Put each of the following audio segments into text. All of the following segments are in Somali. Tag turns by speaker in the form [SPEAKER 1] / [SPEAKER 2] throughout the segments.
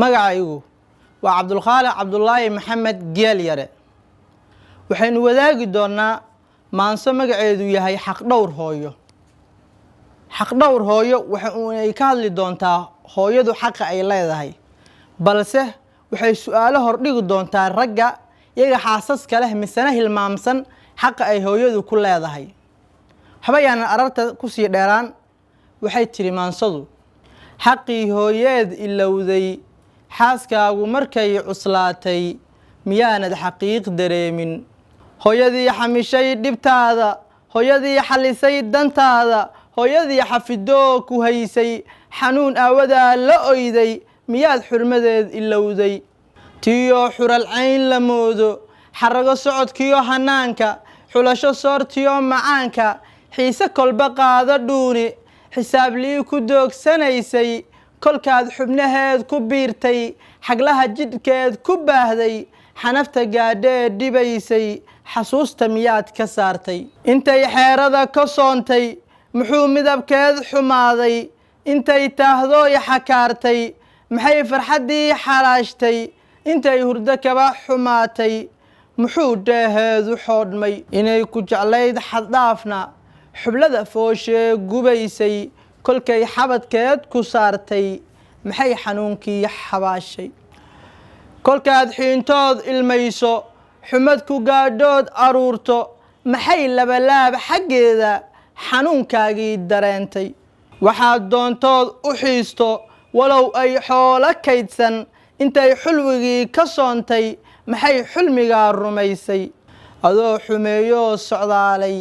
[SPEAKER 1] magacaygu waa Cabdulkhaaliq Cabdullaahi Maxamed Geel Yare waxaynu wadaagi doonaa maanso magaceedu yahay xaq dhowr hooyo waxa ay ka hadli doontaa hooyadu xaq ay leedahay balse waxay su'aalo hor dhigi doontaa ragga iyaga xaasaska leh misana hilmaamsan xaq ay hooyadu ku leedahay habayaan aragta ku sii dheeraan waxay tiri maansadu xaqii hooyeed ilowday xaaskaagu markay cuslaatay miyaanad xaqiiq dareemin hooyadii xamishay dhibtaada hooyadii xalisay dantaada hooyadii xafidoo ku haysay xanuun aawadaa la oyday miyaad xurmadeed ilowday tiyo xural cayn la moodo xarago socodkiyo hanaanka xulasho soortiyo macaanka xiise kolba qaado dhuuni xisaablii ku doogsanaysay kolkaad xubnaheed ku biirtay xaglaha jidhkeed ku baahday xanafta gaadhee dhibaysay xasuusta miyaad ka saartay intay xeerada ka soontay muxuu midabkeed xumaaday intay taahdooy xakaartay maxay farxaddii xaraashtay intay hurdo kaba xumaatay muxuu dheeheedu xoodhmay inay ku jeclayd xaddhaafna xublada fooshee gubaysay kolkay xabadkeed ku saartay maxay xanuunkii xabaashay kolkaad xiintood ilmayso xumad ku gaadhood aruurto maxay labalaab xaggeeda xanuunkaagii dareentay waxaad doontood u xiisto walow ay xoolo kaydsan intay xulwigii ka soontay maxay xulmigaa rumaysay adoo xumeeyoo socdaalay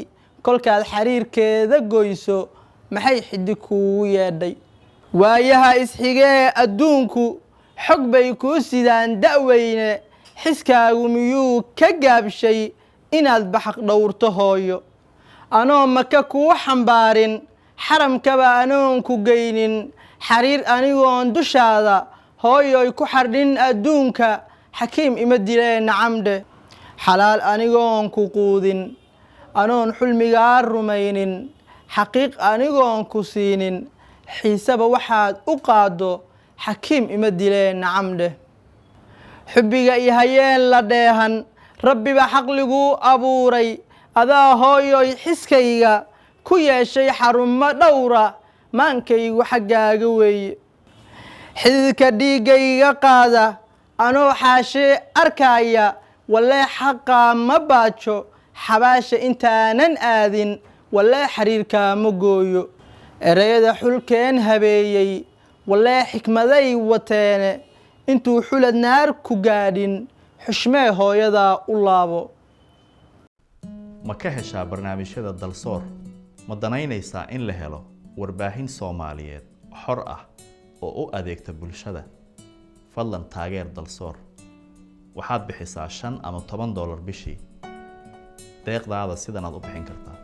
[SPEAKER 1] kolkaad xariirkeeda goyso maxay xidig kuugu yeedhay waayaha isxigee adduunku xog bay kuu sidaan da'weyne xiskaagu miyuu ka gaabshay inaad baxaq dhowrto hooyo anoo maka kuu xambaarin xaramkaba anoon ku geynin xariir anigoon dushaada hooyoy ku xardhin adduunka xakiim ima dilee nacamdhe xalaal anigoon ku quudin anoon xulmigaa rumaynin xaqiiq anigoon ku siinin xiisaba waxaad u qaaddo xakiim ima dilee nacamdhe xubbiga iyo hayeen la dheehan rabbiba xaqliguu abuuray adaa hooyoy xiskayga ku yeeshay xarumo dhowra maankaygu xaggaaga weeye xididka dhiiggayga qaada anoo xaashee arkaaya wallee xaqaa ma baajo xabaasha intaanan aadin wallee xariirkaa ma gooyo ereyada xulkeen habeeyey wallee xikmaday wateene intuu xulad naar ku gaadhin xushmee hooyadaa u laabo
[SPEAKER 2] ma ka heshaa barnaamijyada dalsoor ma danaynaysaa in la helo warbaahin Soomaaliyeed xor ah oo u adeegta bulshada fadlan taageer dalsoor waxaad bixisaa $5 ama $10 bishii deeqdaada sidan aad u bixin kartaa